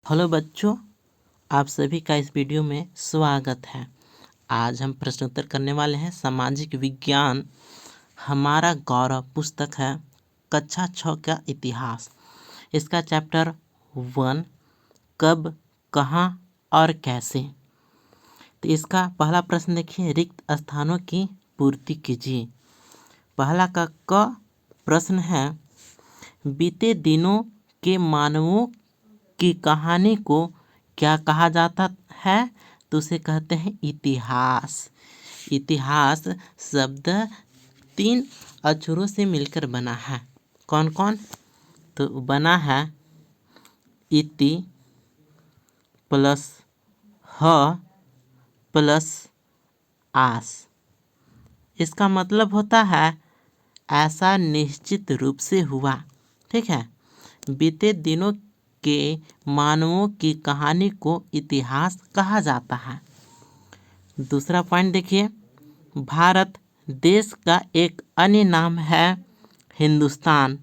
Hello बच्चों, आप सभी का इस वीडियो में स्वागत है। आज हम प्रश्नोत्तर करने वाले हैं सामाजिक विज्ञान हमारा गौरव पुस्तक है कक्षा 6 का इतिहास। इसका चैप्टर 1 कब, कहाँ और कैसे। तो इसका पहला प्रश्न देखिए, रिक्त स्थानों की पूर्ति कीजिए। पहला का क प्रश्न है, बीते दिनों के मानवों की कहानी को क्या कहा जाता है? तो उसे कहते हैं इतिहास। इतिहास शब्द 3 अक्षरों से मिलकर बना है। कौन कौन? तो बना है इति प्लस ह प्लस आस। इसका मतलब होता है ऐसा निश्चित रूप से हुआ। ठीक है, बीते दिनों के मानवों की कहानी को इतिहास कहा जाता है। दूसरा पॉइंट देखिए, भारत देश का एक अन्य नाम है हिंदुस्तान।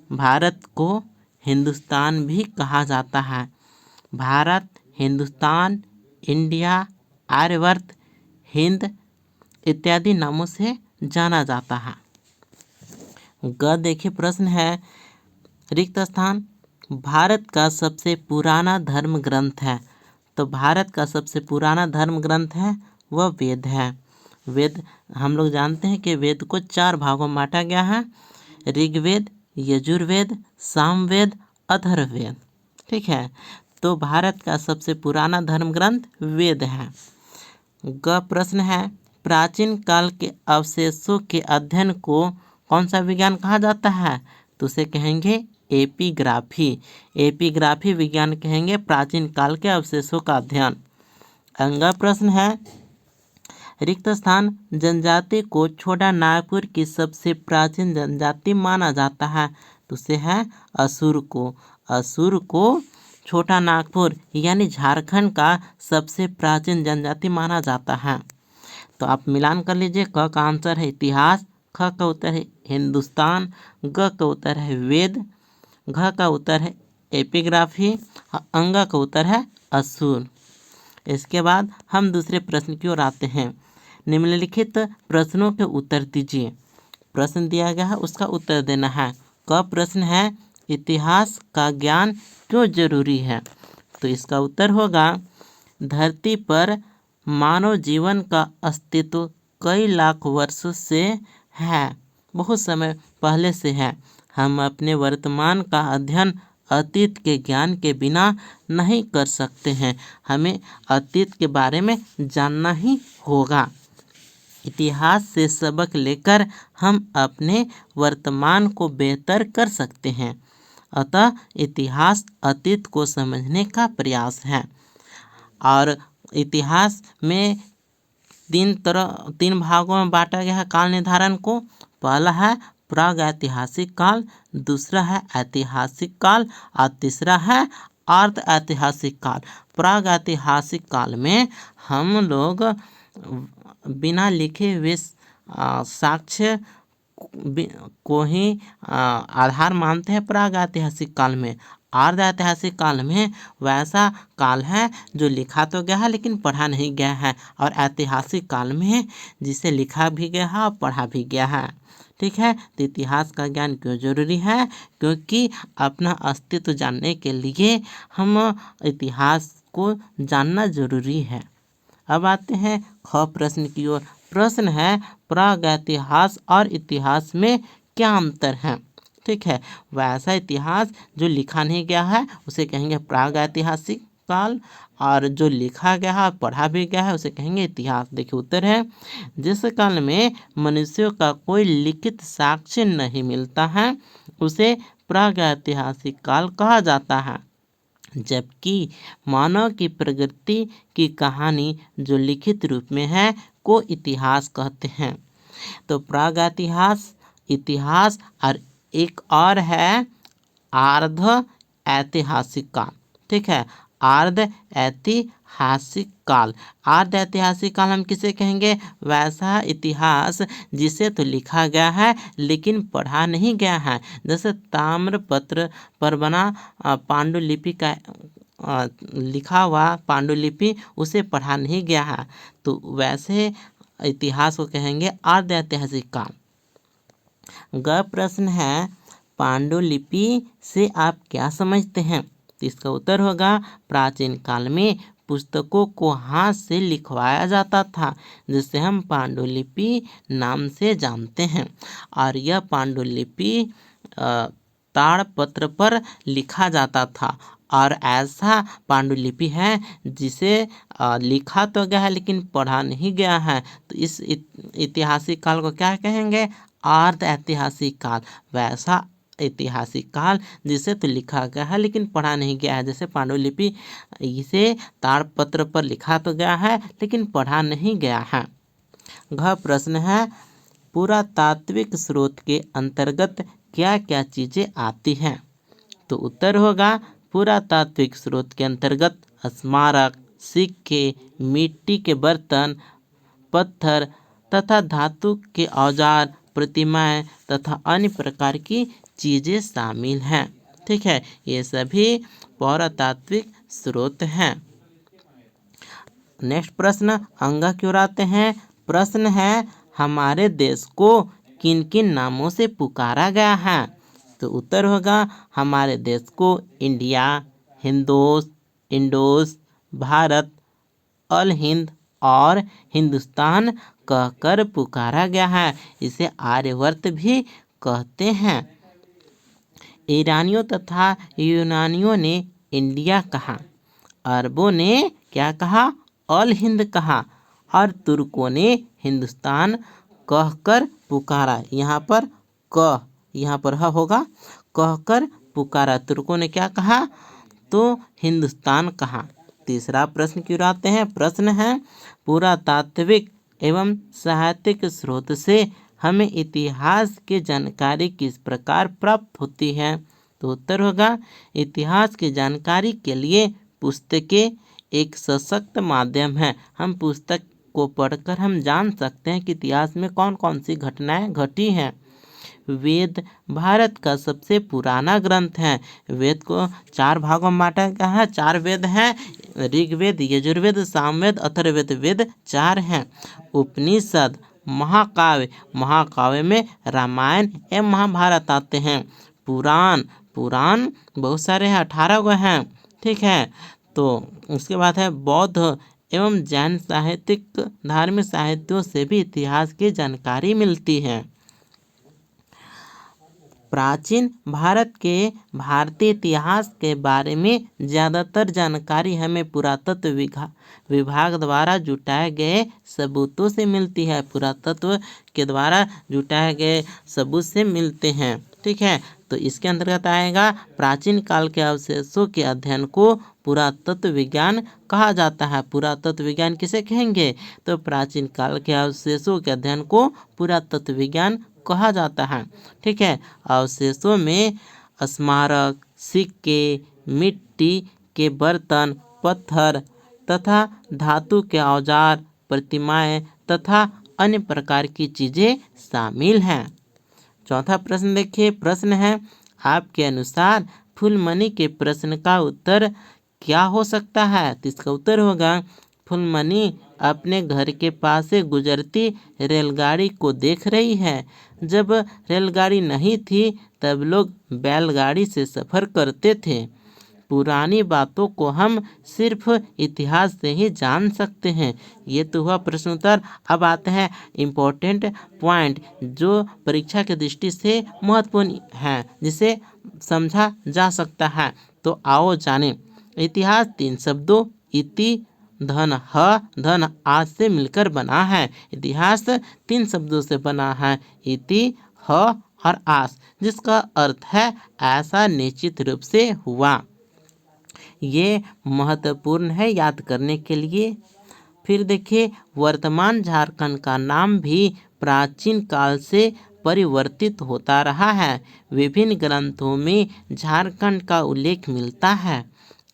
भारत को हिंदुस्तान भी कहा जाता है। भारत, हिंदुस्तान, इंडिया, आर्यवर्त, हिंद इत्यादि नामों से जाना जाता है। ग देखिए, प्रश्न है रिक्त स्थान, भारत का सबसे पुराना धर्म ग्रंथ है। तो भारत का सबसे पुराना धर्म ग्रंथ है वह वेद है। वेद हम लोग जानते हैं कि वेद को 4 भागों में बांटा गया है, ऋग्वेद, यजुर्वेद, सामवेद, अथर्ववेद। ठीक है, तो भारत का सबसे पुराना धर्म ग्रंथ वेद है। ग प्रश्न है, प्राचीन काल के अवशेषों के अध्ययन को कौन सा विज्ञान कहा जाता है? तो उसे कहेंगे एपिग्राफी। एपिग्राफी विज्ञान कहेंगे प्राचीन काल के अवशेषों का अध्ययन। अगला प्रश्न है, रिक्त स्थान, जनजाति को छोटा नागपुर की सबसे प्राचीन जनजाति माना जाता है। तो उसे है असुर को। असुर को छोटा नागपुर यानी झारखंड का सबसे प्राचीन जनजाति माना जाता है। तो आप मिलान कर लीजिए। क का आंसर है इतिहास, ख का उत्तर है हिंदुस्तान, ग का उत्तर है वेद, घ का उत्तर है एपिग्राफी, अंगा का उत्तर है असुर। इसके बाद हम दूसरे प्रश्न की ओर आते हैं। निम्नलिखित प्रश्नों के उत्तर दीजिए। प्रश्न दिया गया है, उसका उत्तर देना है। क प्रश्न है, इतिहास का ज्ञान क्यों जरूरी है? तो इसका उत्तर होगा, धरती पर मानव जीवन का अस्तित्व कई लाख वर्षों से है, बहुत समय पहले से है। हम अपने वर्तमान का अध्ययन अतीत के ज्ञान के बिना नहीं कर सकते हैं। हमें अतीत के बारे में जानना ही होगा। इतिहास से सबक लेकर हम अपने वर्तमान को बेहतर कर सकते हैं। अतः इतिहास अतीत को समझने का प्रयास है। और इतिहास में 3 भागों में बांटा गया है काल निर्धारण को। पहला है प्रागैतिहासिक काल, दूसरा है ऐतिहासिक काल और तीसरा है अर्ध ऐतिहासिक काल। प्रागैतिहासिक काल में हम लोग बिना लिखे हुए साक्ष्य को ही आधार मानते हैं। प्रागैतिहासिक काल में, अर्ध ऐतिहासिक काल में वैसा काल है जो लिखा तो गया है लेकिन पढ़ा नहीं गया है, और ऐतिहासिक काल में जिसे लिखा भी गया है और पढ़ा भी गया है। ठीक है, तो इतिहास का ज्ञान क्यों जरूरी है? क्योंकि अपना अस्तित्व जानने के लिए हम इतिहास को जानना जरूरी है। अब आते हैं ख प्रश्न की ओर। प्रश्न है, प्रागैतिहास और इतिहास में क्या अंतर है? ठीक है, वैसा इतिहास जो लिखा नहीं गया है उसे कहेंगे प्रागैतिहासिक काल, और जो लिखा गया है पढ़ा भी गया है उसे कहेंगे इतिहास। देखिए उत्तर है, जिस काल में मनुष्यों का कोई लिखित साक्ष्य नहीं मिलता है उसे प्रागैतिहासिक काल कहा जाता है। जबकि मानव की प्रगति की कहानी जो लिखित रूप में है को इतिहास कहते हैं। तो प्रागैतिहास, इतिहास, और एक और है अर्ध ऐतिहासिक काल। ठीक है, अर्ध ऐतिहासिक काल। अर्ध ऐतिहासिक काल हम किसे कहेंगे? वैसा इतिहास जिसे तो लिखा गया है लेकिन पढ़ा नहीं गया है। जैसे ताम्रपत्र पर बना पांडुलिपि का लिखा हुआ पांडुलिपि उसे पढ़ा नहीं गया है, तो वैसे इतिहास को कहेंगे आद्य ऐतिहासिक काल। ग प्रश्न है पांडुलिपि से आप क्या समझते हैं? तो इसका उत्तर होगा प्राचीन काल में पुस्तकों को हाथ से लिखवाया जाता था, जिसे हम पांडुलिपि नाम से जानते हैं। और यह पांडुलिपि ताड़पत्र पर लिखा जाता था, और ऐसा पांडुलिपि है जिसे लिखा तो गया है लेकिन पढ़ा नहीं गया है, तो इस ऐतिहासिक काल को क्या कहेंगे? आर्ध ऐतिहासिक काल। वैसा ऐतिहासिक काल जिसे तो लिखा गया है लेकिन पढ़ा नहीं गया है, जैसे पांडुलिपि इसे ताड़पत्र पर लिखा तो गया है लेकिन पढ़ा नहीं गया है। घ प्रश्न है पुरातात्विक स्रोत के अंतर्गत क्या क्या चीजें आती हैं? तो उत्तर होगा पुरातात्विक स्रोत के अंतर्गत स्मारक, सिक्के, मिट्टी के बर्तन, पत्थर तथा धातु के औजार, प्रतिमाएं तथा अन्य प्रकार की चीजें शामिल हैं। ठीक है, ये सभी पुरातात्विक स्रोत हैं। नेक्स्ट प्रश्न अंगा की ओर आते हैं। प्रश्न है हमारे देश को किन किन नामों से पुकारा गया है? तो उत्तर होगा हमारे देश को इंडिया, हिंदोस, इंडोस, भारत, अल हिंद और हिंदुस्तान कहकर पुकारा गया है। इसे आर्यवर्त भी कहते हैं। ईरानियों तथा यूनानियों ने इंडिया कहा, अरबों ने क्या कहा? अल हिंद कहा, और तुर्कों ने हिंदुस्तान कहकर पुकारा। यहाँ पर ह होगा, कहकर पुकारा। तुर्कों ने क्या कहा? तो हिंदुस्तान कहा। तीसरा प्रश्न की ओर आते हैं। प्रश्न है पुरातात्विक एवं साहित्यिक स्रोत से हमें इतिहास की जानकारी किस प्रकार प्राप्त होती है? तो उत्तर होगा इतिहास की जानकारी के लिए पुस्तकें एक सशक्त माध्यम है। हम पुस्तक को पढ़कर हम जान सकते हैं कि इतिहास में कौन कौन सी घटनाएं घटी हैं। वेद भारत का सबसे पुराना ग्रंथ है। वेद को 4 भागों में बांटा गया है। 4 वेद हैं, ऋग्वेद, यजुर्वेद, सामवेद, अथर्ववेद। वेद 4 हैं। उपनिषद, महाकाव्य में रामायण एवं महाभारत आते हैं। पुराण बहुत सारे हैं, 18 गो हैं। ठीक है, तो उसके बाद है बौद्ध एवं जैन साहित्यिक धार्मिक साहित्यों से भी इतिहास की जानकारी मिलती है। प्राचीन भारत के भारतीय इतिहास के बारे में ज़्यादातर जानकारी हमें पुरातत्व विभाग द्वारा जुटाए गए सबूतों से मिलती है। पुरातत्व के द्वारा जुटाए गए सबूत से मिलते हैं। ठीक है, तो इसके अंतर्गत आएगा प्राचीन काल के अवशेषों के अध्ययन को पुरातत्व विज्ञान कहा जाता है। पुरातत्व विज्ञान किसे कहेंगे? तो प्राचीन काल के अवशेषों के अध्ययन को पुरातत्व विज्ञान कहा जाता है। ठीक है, अवशेषों में स्मारक, सिक्के, मिट्टी के बर्तन, पत्थर तथा धातु के औजार, प्रतिमाएं तथा अन्य प्रकार की चीजें शामिल हैं। चौथा प्रश्न देखिए। प्रश्न है आपके अनुसार फूलमणि के प्रश्न का उत्तर क्या हो सकता है? तो इसका उत्तर होगा फूलमणि अपने घर के पास से गुजरती रेलगाड़ी को देख रही है। जब रेलगाड़ी नहीं थी तब लोग बैलगाड़ी से सफ़र करते थे। पुरानी बातों को हम सिर्फ इतिहास से ही जान सकते हैं। ये तो हुआ प्रश्न उत्तर। अब आते हैं इम्पोर्टेंट पॉइंट जो परीक्षा की दृष्टि से महत्वपूर्ण है, जिसे समझा जा सकता है। तो आओ जानें। इतिहास 3 शब्दों इति धन ह धन आज से मिलकर बना है। इतिहास 3 शब्दों से बना है, इति, ह और आस, जिसका अर्थ है ऐसा निश्चित रूप से हुआ। ये महत्वपूर्ण है याद करने के लिए। फिर देखिए वर्तमान झारखंड का नाम भी प्राचीन काल से परिवर्तित होता रहा है। विभिन्न ग्रंथों में झारखंड का उल्लेख मिलता है।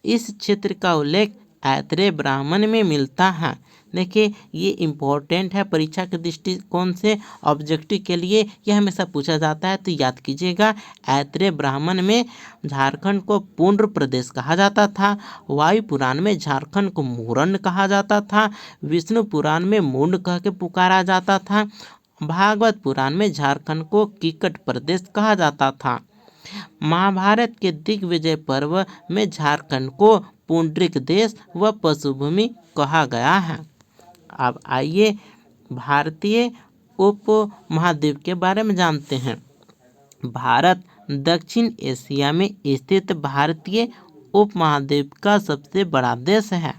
इस क्षेत्र का उल्लेख ऐतरेय ब्राह्मण में मिलता है। देखिए ये इम्पोर्टेंट है परीक्षा के दृष्टिकोण से, ऑब्जेक्टिव के लिए यह हमेशा पूछा जाता है, तो याद कीजिएगा। ऐत्रेय ब्राह्मण में झारखंड को पुंड्र प्रदेश कहा जाता था। वायु पुराण में झारखंड को मुरंड कहा जाता था। विष्णु पुराण में मुंड कह के पुकारा जाता था। भागवत पुराण में झारखंड को किकट प्रदेश कहा जाता था। महाभारत के दिग्विजय पर्व में झारखंड को पुंडरिक देश व पशुभूमि कहा गया है। अब आइए भारतीय उप महाद्वीप के बारे में जानते हैं। भारत दक्षिण एशिया में स्थित भारतीय उपमहाद्वीप का सबसे बड़ा देश है।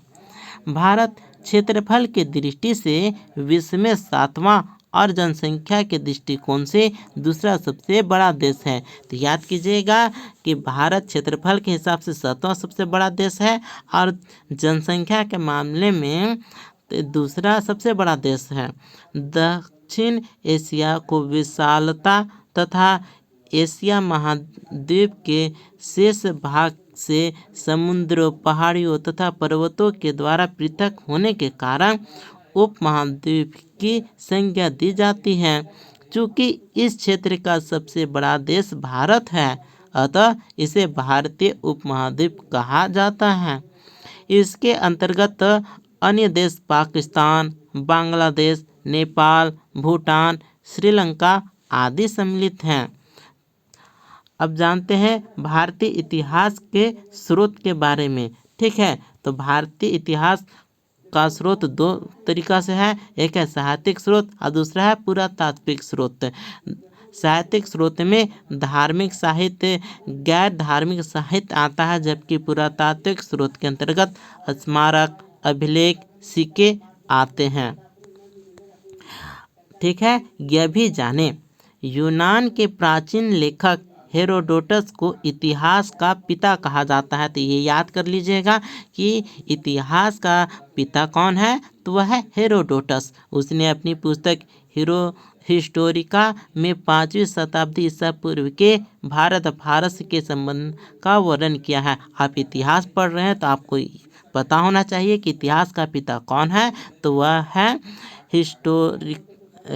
भारत क्षेत्रफल की दृष्टि से विश्व में 7वां और जनसंख्या के दृष्टिकोण से दूसरा सबसे बड़ा देश है। तो याद कीजिएगा कि भारत क्षेत्रफल के हिसाब से 7वां सबसे बड़ा देश है और जनसंख्या के मामले में दूसरा सबसे बड़ा देश है। दक्षिण एशिया को विशालता तथा एशिया महाद्वीप के शेष भाग से समुद्रों, पहाड़ियों तथा पर्वतों के द्वारा पृथक होने के कारण उपमहाद्वीप की संज्ञा दी जाती है। चूँकि इस क्षेत्र का सबसे बड़ा देश भारत है, अतः इसे भारतीय उपमहाद्वीप कहा जाता है। इसके अंतर्गत अन्य देश पाकिस्तान, बांग्लादेश, नेपाल, भूटान, श्रीलंका आदि सम्मिलित हैं। अब जानते हैं भारतीय इतिहास के स्रोत के बारे में। ठीक है, तो भारतीय इतिहास का स्रोत दो तरीका से है, एक है साहित्यिक स्रोत और दूसरा है पुरातात्विक स्रोत। साहित्यिक स्रोत में धार्मिक साहित्य, गैर धार्मिक साहित्य आता है, जबकि पुरातात्विक स्रोत के अंतर्गत स्मारक, अभिलेख, सिक्के आते हैं। ठीक है, यह भी जाने यूनान के प्राचीन लेखक हेरोडोटस को इतिहास का पिता कहा जाता है। तो ये याद कर लीजिएगा कि इतिहास का पिता कौन है, तो वह है हेरोडोटस। उसने अपनी पुस्तक हिस्टोरिका में 5वीं शताब्दी ईसा पूर्व के भारत फारस के संबंध का वर्णन किया है। आप इतिहास पढ़ रहे हैं तो आपको पता होना चाहिए कि इतिहास का पिता कौन है, तो वह है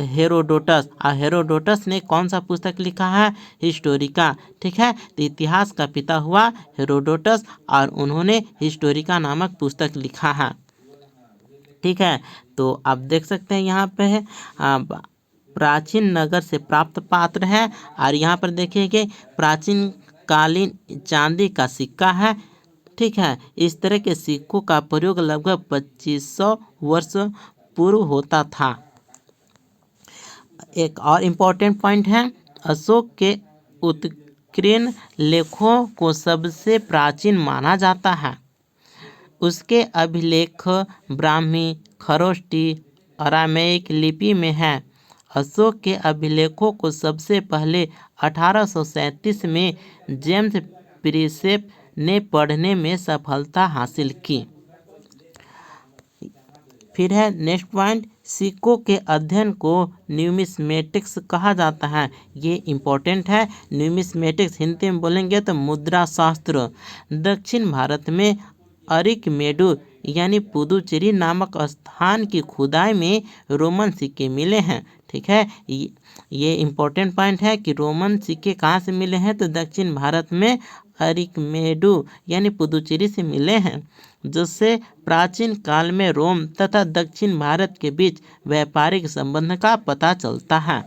हेरोडोटस। और हेरोडोटस ने कौन सा पुस्तक लिखा है, हिस्टोरिका। ठीक है, तो इतिहास का पिता हुआ हेरोडोटस और उन्होंने हिस्टोरिका नामक पुस्तक लिखा है। ठीक है, तो आप देख सकते हैं यहाँ पे है प्राचीन नगर से प्राप्त पात्र है और यहाँ पर देखिए कि प्राचीन कालीन चांदी का सिक्का है। ठीक है, इस तरह के सिक्कों का प्रयोग लगभग 2500 वर्ष पूर्व होता था। एक और इम्पोर्टेंट पॉइंट है, अशोक के उत्कीर्ण लेखों को सबसे प्राचीन माना जाता है। उसके अभिलेख ब्राह्मी, खरोष्टी, अरामेइक लिपि में है। अशोक के अभिलेखों को सबसे पहले 1837 में जेम्स प्रिंसेप ने पढ़ने में सफलता हासिल की। फिर है नेक्स्ट पॉइंट, सिक्कों के अध्ययन को न्यूमिस्मेटिक्स कहा जाता है। ये इम्पोर्टेंट है। न्यूमिस्मेटिक्स हिंदी में बोलेंगे तो मुद्रा शास्त्र। दक्षिण भारत में अरिकमेडु यानी पुदुचेरी नामक स्थान की खुदाई में रोमन सिक्के मिले हैं। ठीक है, ये इम्पोर्टेंट पॉइंट है कि रोमन सिक्के कहाँ से मिले हैं, तो दक्षिण भारत में अरिकमेडु यानी पुदुचेरी से मिले हैं, जिससे प्राचीन काल में रोम तथा दक्षिण भारत के बीच व्यापारिक संबंध का पता चलता है।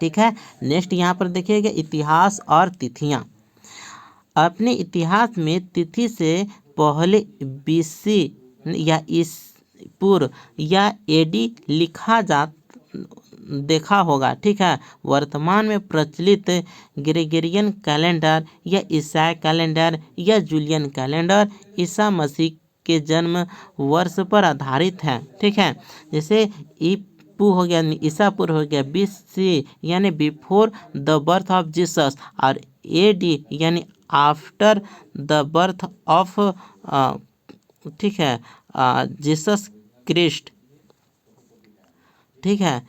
ठीक है, नेक्स्ट यहाँ पर देखिएगा इतिहास और तिथियाँ। अपने इतिहास में तिथि से पहले BC या ईसा पूर्व या AD लिखा देखा होगा। ठीक है, वर्तमान में प्रचलित ग्रेगोरियन कैलेंडर या ईसाई कैलेंडर या जूलियन कैलेंडर ईसा मसीह के जन्म वर्ष पर आधारित है। ठीक है, जैसे ईपू हो गया, ईसा पूर्व हो गया, BC यानी before the birth of Jesus, और AD यानी आफ्टर द बर्थ ऑफ ठीक है जीसस क्रिस्ट। ठीक है,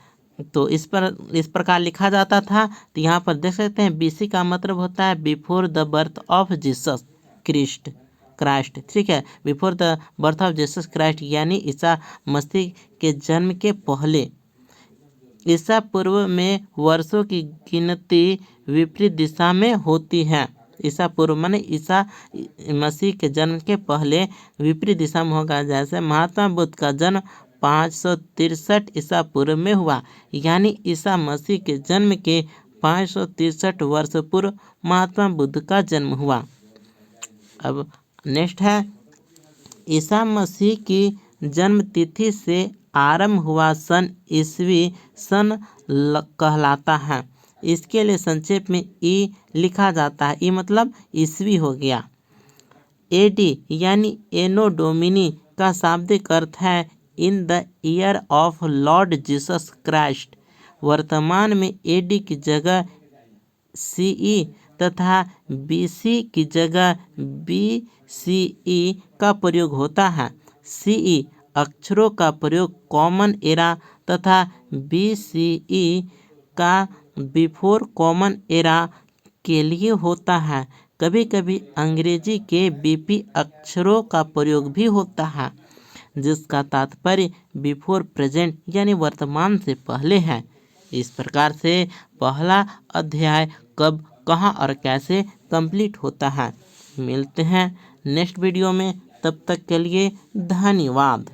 तो इस प्रकार लिखा जाता था। तो यहाँ पर देख सकते हैं BC का मतलब होता है before the birth of Jesus Christ. Christ, ठीक है, before the birth of Jesus Christ, यानी ईसा मसीह के जन्म के पहले। ईसा पूर्व में वर्षों की गिनती विपरीत दिशा में होती है। ईसा पूर्व माने ईसा मसीह के जन्म के पहले विपरीत दिशा में होगा। जैसे महात्मा बुद्ध का जन्म 563 ईसा पूर्व में हुआ, यानी ईसा मसीह के जन्म के 563 वर्ष पूर्व महात्मा बुद्ध का जन्म हुआ। अब नेक्स्ट है, ईसा मसीह की जन्म तिथि से आरंभ हुआ सन ईसवी सन कहलाता है। इसके लिए संक्षेप में ई लिखा जाता है। ई मतलब ईसवी हो गया। एडी यानी एनो डोमिनी का शाब्दिक अर्थ है in the year of Lord Jesus Christ. वर्तमान में एडी की जगह सीई तथा बीसी की जगह बीसीई का प्रयोग होता है। सीई अक्षरों का प्रयोग कॉमन एरा तथा बीसीई का बिफोर कॉमन एरा के लिए होता है। कभी कभी अंग्रेजी के बीपी अक्षरों का प्रयोग भी होता है, जिसका तात्पर्य बिफोर प्रेजेंट यानी वर्तमान से पहले है। इस प्रकार से पहला अध्याय कब, कहाँ और कैसे कंप्लीट होता है। मिलते हैं नेक्स्ट वीडियो में, तब तक के लिए धन्यवाद।